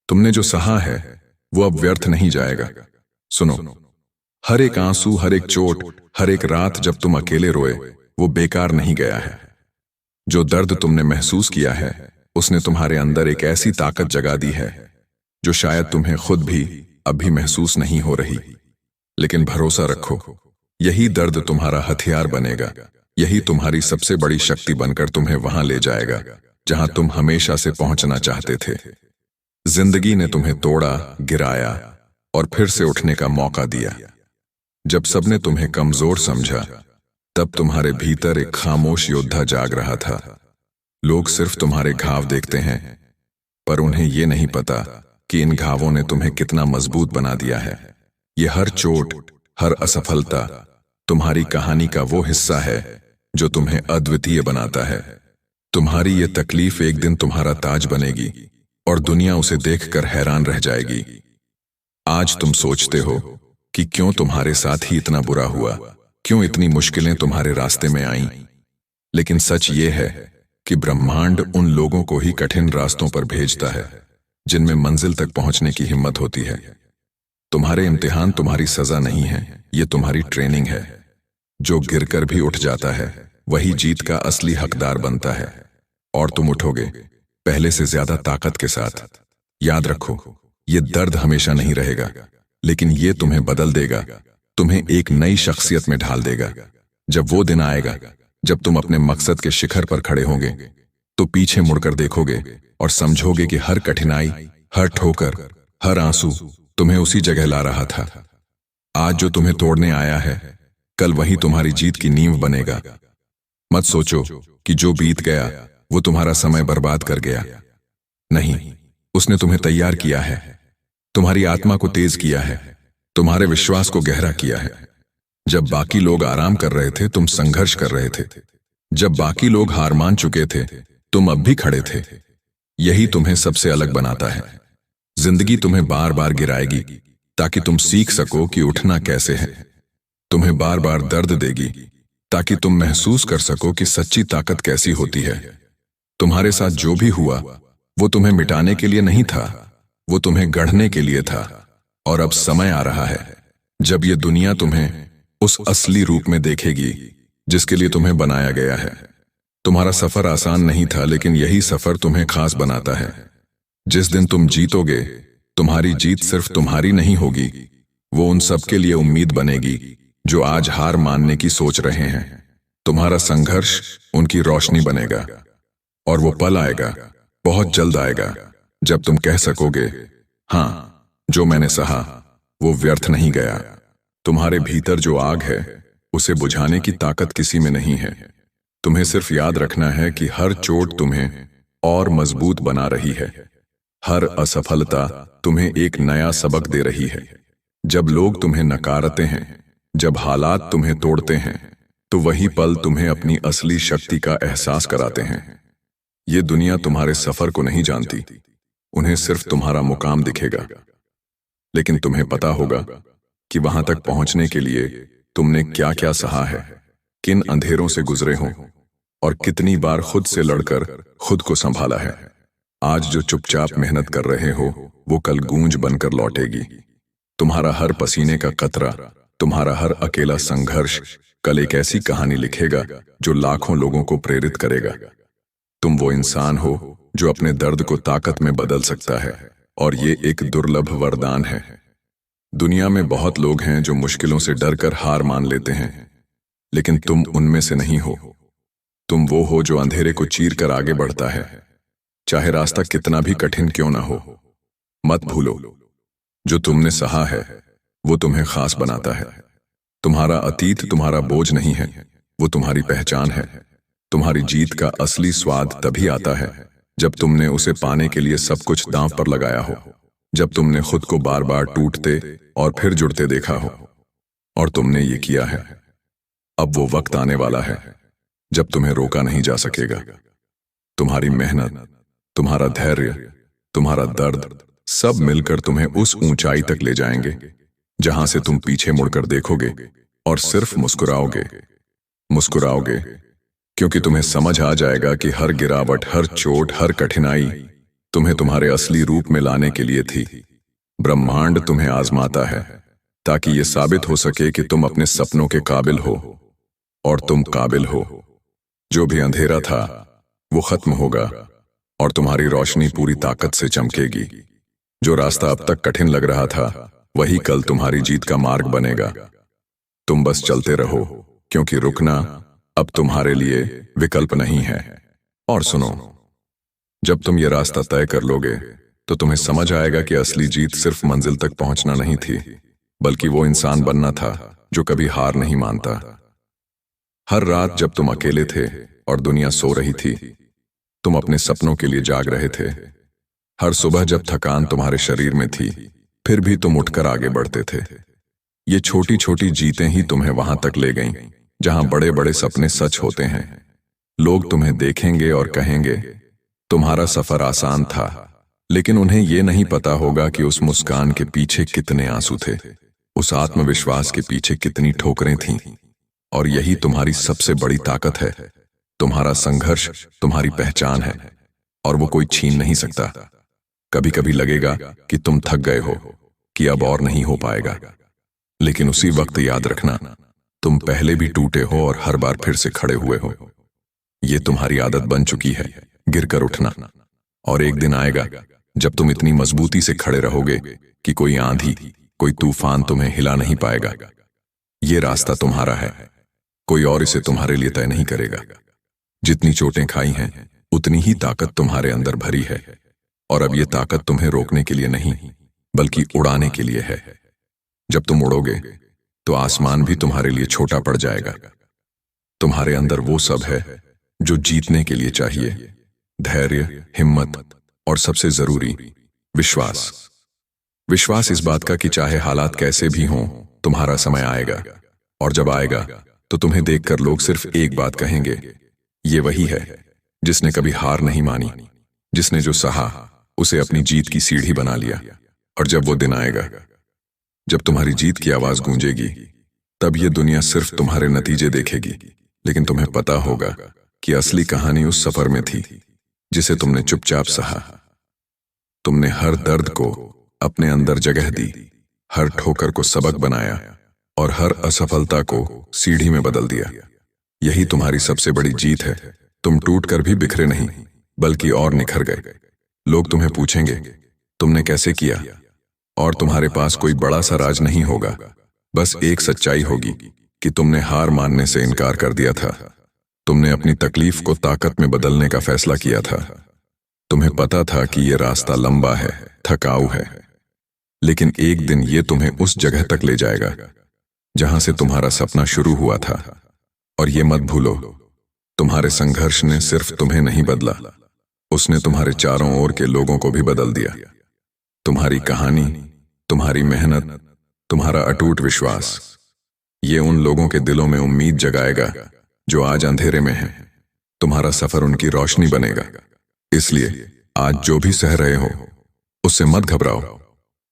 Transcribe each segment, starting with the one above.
तुमने जो सहा है वो अब व्यर्थ नहीं जाएगा। सुनो, हर एक आंसू, हर एक चोट, हर एक रात जब तुम अकेले रोए, वो बेकार नहीं गया है। जो दर्द तुमने महसूस किया है उसने तुम्हारे अंदर एक ऐसी ताकत जगा दी है जो शायद तुम्हें खुद भी अभी महसूस नहीं हो रही। लेकिन भरोसा रखो, यही दर्द तुम्हारा हथियार बनेगा। यही तुम्हारी सबसे बड़ी शक्ति बनकर तुम्हें वहां ले जाएगा जहां तुम हमेशा से पहुंचना चाहते थे। जिंदगी ने तुम्हें तोड़ा, गिराया और फिर से उठने का मौका दिया। जब सबने तुम्हें कमजोर समझा, तब तुम्हारे भीतर एक खामोश योद्धा जाग रहा था। लोग सिर्फ तुम्हारे घाव देखते हैं, पर उन्हें यह नहीं पता कि इन घावों ने तुम्हें कितना मजबूत बना दिया है। ये हर चोट, हर असफलता तुम्हारी कहानी का वो हिस्सा है जो तुम्हें अद्वितीय बनाता है। तुम्हारी ये तकलीफ एक दिन तुम्हारा ताज बनेगी और दुनिया उसे देखकर हैरान रह जाएगी। आज तुम सोचते हो कि क्यों तुम्हारे साथ ही इतना बुरा हुआ, क्यों इतनी मुश्किलें तुम्हारे रास्ते में आईं। लेकिन सच ये है कि ब्रह्मांड उन लोगों को ही कठिन रास्तों पर भेजता है जिनमें मंजिल तक पहुंचने की हिम्मत होती है। तुम्हारे इम्तिहान तुम्हारी सजा नहीं है, ये तुम्हारी ट्रेनिंग है। जो गिरकर भी उठ जाता है वही जीत का असली हकदार बनता है। और तुम उठोगे, पहले से ज्यादा ताकत के साथ। याद रखो, ये दर्द हमेशा नहीं रहेगा, लेकिन ये तुम्हें बदल देगा, तुम्हें एक नई शख्सियत में ढाल देगा। जब वो दिन आएगा जब तुम अपने मकसद के शिखर पर खड़े होंगे, तो पीछे मुड़कर देखोगे और समझोगे कि हर कठिनाई, हर ठोकर, हर आंसू तुम्हें उसी जगह ला रहा था। आज जो तुम्हें तोड़ने आया है, कल वही तुम्हारी जीत की नींव बनेगा। मत सोचो कि जो बीत गया वो तुम्हारा समय बर्बाद कर गया। नहीं, उसने तुम्हें तैयार किया है, तुम्हारी आत्मा को तेज किया है, तुम्हारे विश्वास को गहरा किया है। जब बाकी लोग आराम कर रहे थे, तुम संघर्ष कर रहे थे। जब बाकी लोग हार मान चुके थे, तुम अब भी खड़े थे। यही तुम्हें सबसे अलग बनाता है। जिंदगी तुम्हें बार बार गिराएगी ताकि तुम सीख सको कि उठना कैसे है। तुम्हें बार बार दर्द देगी ताकि तुम महसूस कर सको कि सच्ची ताकत कैसी होती है। तुम्हारे साथ जो भी हुआ वो तुम्हें मिटाने के लिए नहीं था, वो तुम्हें गढ़ने के लिए था। और अब समय आ रहा है जब ये दुनिया तुम्हें उस असली रूप में देखेगी जिसके लिए तुम्हें बनाया गया है। तुम्हारा सफर आसान नहीं था, लेकिन यही सफर तुम्हें खास बनाता है। जिस दिन तुम जीतोगे, तुम्हारी जीत सिर्फ तुम्हारी नहीं होगी, वो उन सब के लिए उम्मीद बनेगी जो आज हार मानने की सोच रहे हैं। तुम्हारा संघर्ष उनकी रोशनी बनेगा। और वो पल आएगा, बहुत जल्द आएगा, जब तुम कह सकोगे, हाँ, जो मैंने सहा वो व्यर्थ नहीं गया। तुम्हारे भीतर जो आग है उसे बुझाने की ताकत किसी में नहीं है। तुम्हें सिर्फ याद रखना है कि हर चोट तुम्हें और मजबूत बना रही है। हर असफलता तुम्हें एक नया सबक दे रही है। जब लोग तुम्हें नकारते हैं, जब हालात तुम्हें तोड़ते हैं, तो वही पल तुम्हें अपनी असली शक्ति का एहसास कराते हैं। ये दुनिया तुम्हारे सफर को नहीं जानती, उन्हें सिर्फ तुम्हारा मुकाम दिखेगा। लेकिन तुम्हें पता होगा कि वहां तक पहुंचने के लिए तुमने क्या क्या सहा है, किन अंधेरों से गुजरे हो और कितनी बार खुद से लड़कर खुद को संभाला है। आज जो चुपचाप मेहनत कर रहे हो, वो कल गूंज बनकर लौटेगी। तुम्हारा हर पसीने का कतरा, तुम्हारा हर अकेला संघर्ष कल एक ऐसी कहानी लिखेगा जो लाखों लोगों को प्रेरित करेगा। तुम वो इंसान हो जो अपने दर्द को ताकत में बदल सकता है, और ये एक दुर्लभ वरदान है। दुनिया में बहुत लोग हैं जो मुश्किलों से डरकर हार मान लेते हैं, लेकिन तुम उनमें से नहीं हो। तुम वो हो जो अंधेरे को चीर कर आगे बढ़ता है, चाहे रास्ता कितना भी कठिन क्यों ना हो। मत भूलो, जो तुमने सहा है वो तुम्हें खास बनाता है। तुम्हारा अतीत तुम्हारा बोझ नहीं है, वो तुम्हारी पहचान है। तुम्हारी जीत का असली स्वाद तभी आता है जब तुमने उसे पाने के लिए सब कुछ दांव पर लगाया हो, जब तुमने खुद को बार बार टूटते और फिर जुड़ते देखा हो। और तुमने ये किया है। अब वो वक्त आने वाला है जब तुम्हें रोका नहीं जा सकेगा। तुम्हारी मेहनत, तुम्हारा धैर्य, तुम्हारा दर्द सब मिलकर तुम्हें उस ऊंचाई तक ले जाएंगे जहां से तुम पीछे मुड़कर देखोगे और सिर्फ मुस्कुराओगे। मुस्कुराओगे क्योंकि तुम्हें समझ आ जाएगा कि हर गिरावट, हर चोट, हर कठिनाई तुम्हें तुम्हारे असली रूप में लाने के लिए थी। ब्रह्मांड तुम्हें आजमाता है ताकि यह साबित हो सके कि तुम अपने सपनों के काबिल हो, और तुम काबिल हो। जो भी अंधेरा था वो खत्म होगा और तुम्हारी रोशनी पूरी ताकत से चमकेगी। जो रास्ता अब तक कठिन लग रहा था वही कल तुम्हारी जीत का मार्ग बनेगा। तुम बस चलते रहो, क्योंकि रुकना अब तुम्हारे लिए विकल्प नहीं है। और सुनो, जब तुम ये रास्ता तय कर लोगे तो तुम्हें समझ आएगा कि असली जीत सिर्फ मंजिल तक पहुंचना नहीं थी, बल्कि वो इंसान बनना था जो कभी हार नहीं मानता। हर रात जब तुम अकेले थे और दुनिया सो रही थी, तुम अपने सपनों के लिए जाग रहे थे। हर सुबह जब थकान तुम्हारे शरीर में थी, फिर भी तुम उठकर आगे बढ़ते थे। ये छोटी छोटी जीतें ही तुम्हें वहां तक ले गईं, जहां बड़े बड़े सपने सच होते हैं। लोग तुम्हें देखेंगे और कहेंगे, तुम्हारा सफर आसान था, लेकिन उन्हें यह नहीं पता होगा कि उस मुस्कान के पीछे कितने आंसू थे, उस आत्मविश्वास के पीछे कितनी ठोकरें थीं। और यही तुम्हारी सबसे बड़ी ताकत है। तुम्हारा संघर्ष तुम्हारी पहचान है और वो कोई छीन नहीं सकता। कभी कभी लगेगा कि तुम थक गए हो, कि अब और नहीं हो पाएगा, लेकिन उसी वक्त याद रखना, तुम पहले भी टूटे हो और हर बार फिर से खड़े हुए हो। ये तुम्हारी आदत बन चुकी है, गिरकर उठना। और एक दिन आएगा जब तुम इतनी मजबूती से खड़े रहोगे कि कोई आंधी, कोई तूफान तुम्हें हिला नहीं पाएगा। ये रास्ता तुम्हारा है, कोई और इसे तुम्हारे लिए तय नहीं करेगा। जितनी चोटें खाई हैं उतनी ही ताकत तुम्हारे अंदर भरी है, और अब ये ताकत तुम्हें रोकने के लिए नहीं, बल्कि उड़ाने के लिए है। जब तुम उड़ोगे तो आसमान भी तुम्हारे लिए छोटा पड़ जाएगा। तुम्हारे अंदर वो सब है जो जीतने के लिए चाहिए: धैर्य, हिम्मत और सबसे जरूरी विश्वास। विश्वास इस बात का कि चाहे हालात कैसे भी हों, तुम्हारा समय आएगा, और जब आएगा तो तुम्हें देखकर लोग सिर्फ एक बात कहेंगे, ये वही है जिसने कभी हार नहीं मानी, जिसने जो सहा उसे अपनी जीत की सीढ़ी बना लिया। और जब वो दिन आएगा जब तुम्हारी जीत की आवाज गूंजेगी, तब ये दुनिया सिर्फ तुम्हारे नतीजे देखेगी, लेकिन तुम्हें पता होगा कि असली कहानी उस सफर में थी जिसे तुमने चुपचाप सहा। तुमने हर दर्द को अपने अंदर जगह दी, हर ठोकर को सबक बनाया और हर असफलता को सीढ़ी में बदल दिया। यही तुम्हारी सबसे बड़ी जीत है। तुम टूटकर भी बिखरे नहीं, बल्कि और निखर गए। लोग तुम्हें पूछेंगे, तुमने कैसे किया? और तुम्हारे पास कोई बड़ा सा राज नहीं होगा, बस एक सच्चाई होगी कि तुमने हार मानने से इनकार कर दिया था। तुमने अपनी तकलीफ को ताकत में बदलने का फैसला किया था। तुम्हें पता था कि यह रास्ता लंबा है, थकाऊ है, लेकिन एक दिन यह तुम्हें उस जगह तक ले जाएगा जहां से तुम्हारा सपना शुरू हुआ था। और ये मत भूलो, तुम्हारे संघर्ष ने सिर्फ तुम्हें नहीं बदला, उसने तुम्हारे चारों ओर के लोगों को भी बदल दिया। तुम्हारी कहानी, तुम्हारी मेहनत, तुम्हारा अटूट विश्वास, ये उन लोगों के दिलों में उम्मीद जगाएगा जो आज अंधेरे में हैं। तुम्हारा सफर उनकी रोशनी बनेगा। इसलिए आज जो भी सह रहे हो, उससे मत घबराओ।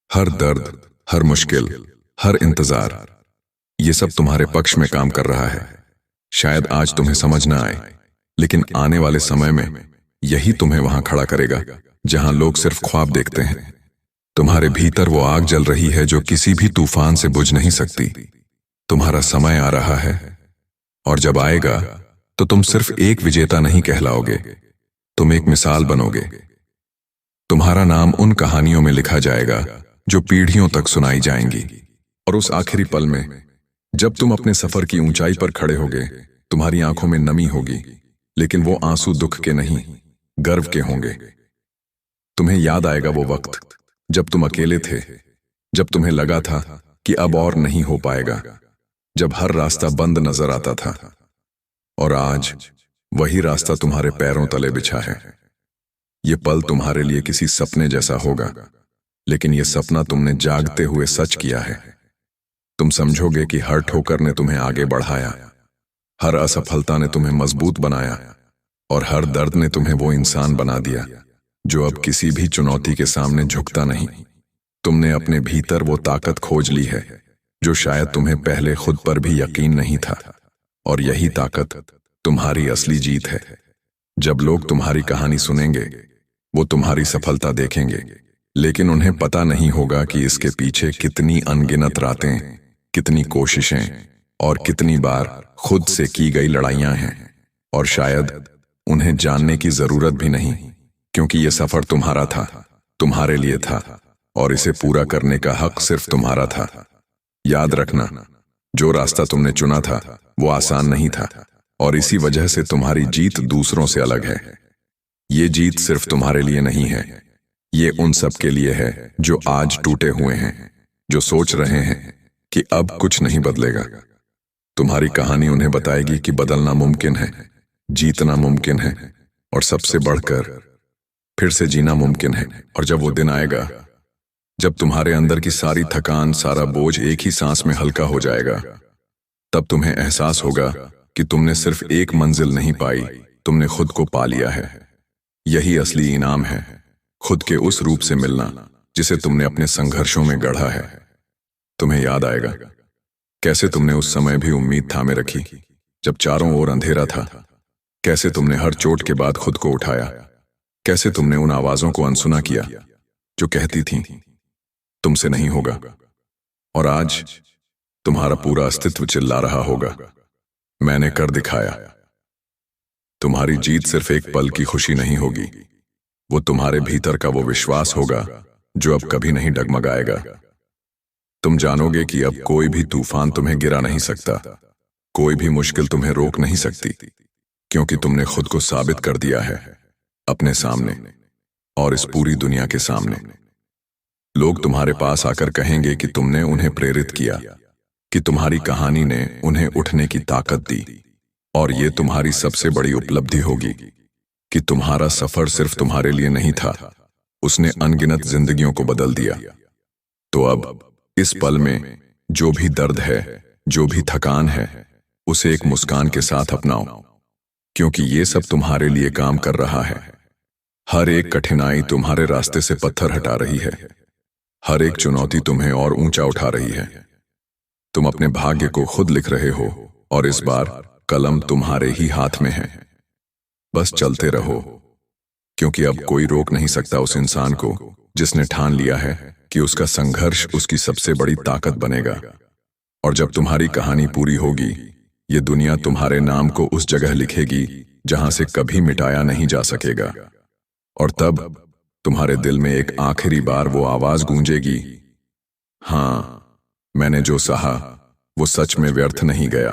हर दर्द, हर मुश्किल, हर इंतजार, ये सब तुम्हारे पक्ष में काम कर रहा है। शायद आज तुम्हें समझ ना आए, लेकिन आने वाले समय में यही तुम्हें वहां खड़ा करेगा जहां लोग सिर्फ ख्वाब देखते हैं। तुम्हारे भीतर वो आग जल रही है जो किसी भी तूफान से बुझ नहीं सकती। तुम्हारा समय आ रहा है, और जब आएगा तो तुम सिर्फ एक विजेता नहीं कहलाओगे, तुम एक मिसाल बनोगे। तुम्हारा नाम उन कहानियों में लिखा जाएगा जो पीढ़ियों तक सुनाई जाएंगी। और उस आखिरी पल में जब तुम अपने सफर की ऊंचाई पर खड़े होगे, तुम्हारी आंखों में नमी होगी, लेकिन वो आंसू दुख के नहीं, गर्व के होंगे। तुम्हें याद आएगा वो वक्त जब तुम अकेले थे, जब तुम्हें लगा था कि अब और नहीं हो पाएगा, जब हर रास्ता बंद नजर आता था। और आज वही रास्ता तुम्हारे पैरों तले बिछा है। ये पल तुम्हारे लिए किसी सपने जैसा होगा, लेकिन ये सपना तुमने जागते हुए सच किया है। तुम समझोगे कि हर ठोकर ने तुम्हें आगे बढ़ाया, हर असफलता ने तुम्हें मजबूत बनाया, और हर दर्द ने तुम्हें वो इंसान बना दिया जो अब किसी भी चुनौती के सामने झुकता नहीं। तुमने अपने भीतर वो ताकत खोज ली है जो शायद तुम्हें पहले खुद पर भी यकीन नहीं था। और यही ताकत तुम्हारी असली जीत है। जब लोग तुम्हारी कहानी सुनेंगे वो तुम्हारी सफलता देखेंगे, लेकिन उन्हें पता नहीं होगा कि इसके पीछे कितनी अनगिनत रातें, कितनी कोशिशें और कितनी बार खुद से की गई लड़ाइयां हैं। और शायद उन्हें जानने की जरूरत भी नहीं, क्योंकि यह सफर तुम्हारा था, तुम्हारे लिए था, और इसे पूरा करने का हक सिर्फ तुम्हारा था। याद रखना, जो रास्ता तुमने चुना था वो आसान नहीं था, और इसी वजह से तुम्हारी जीत दूसरों से अलग है। ये जीत सिर्फ तुम्हारे लिए नहीं है, ये उन सब के लिए है जो आज टूटे हुए हैं, जो सोच रहे हैं कि अब कुछ नहीं बदलेगा। तुम्हारी कहानी उन्हें बताएगी कि बदलना मुमकिन है, जीतना मुमकिन है, और सबसे बढ़कर फिर से जीना मुमकिन है। और जब वो दिन आएगा जब तुम्हारे अंदर की सारी थकान, सारा बोझ एक ही सांस में हल्का हो जाएगा, तब तुम्हें एहसास होगा कि तुमने सिर्फ एक मंजिल नहीं पाई, तुमने खुद को पा लिया है। यही असली इनाम है, खुद के उस रूप से मिलना जिसे तुमने अपने संघर्षों में गढ़ा है। तुम्हें याद आएगा कैसे तुमने उस समय भी उम्मीद थामे रखी जब चारों ओर अंधेरा था, कैसे तुमने हर चोट के बाद खुद को उठाया, कैसे तुमने उन आवाजों को अनसुना किया जो कहती थीं तुमसे नहीं होगा। और आज तुम्हारा पूरा अस्तित्व चिल्ला रहा होगा, मैंने कर दिखाया। तुम्हारी जीत सिर्फ एक पल की खुशी नहीं होगी, वो तुम्हारे भीतर का वो विश्वास होगा जो अब कभी नहीं डगमगाएगा। तुम जानोगे कि अब कोई भी तूफान तुम्हें गिरा नहीं सकता, कोई भी मुश्किल तुम्हें रोक नहीं सकती, क्योंकि तुमने खुद को साबित कर दिया है अपने सामने और इस पूरी दुनिया के सामने। लोग तुम्हारे पास आकर कहेंगे कि तुमने उन्हें प्रेरित किया, कि तुम्हारी कहानी ने उन्हें उठने की ताकत दी, और ये तुम्हारी सबसे बड़ी उपलब्धि होगी कि तुम्हारा सफर सिर्फ तुम्हारे लिए नहीं था, उसने अनगिनत जिंदगियों को बदल दिया। तो अब इस पल में जो भी दर्द है, जो भी थकान है, उसे एक मुस्कान के साथ अपनाओ, क्योंकि ये सब तुम्हारे लिए काम कर रहा है। हर एक कठिनाई तुम्हारे रास्ते से पत्थर हटा रही है, हर एक चुनौती तुम्हें और ऊंचा उठा रही है। तुम अपने भाग्य को खुद लिख रहे हो, और इस बार कलम तुम्हारे ही हाथ में है। बस चलते रहो, क्योंकि अब कोई रोक नहीं सकता उस इंसान को जिसने ठान लिया है कि उसका संघर्ष उसकी सबसे बड़ी ताकत बनेगा। और जब तुम्हारी कहानी पूरी होगी, ये दुनिया तुम्हारे नाम को उस जगह लिखेगी जहां से कभी मिटाया नहीं जा सकेगा। और तब तुम्हारे दिल में एक आखिरी बार वो आवाज गूंजेगी, हाँ, मैंने जो सहा वो सच में व्यर्थ नहीं गया।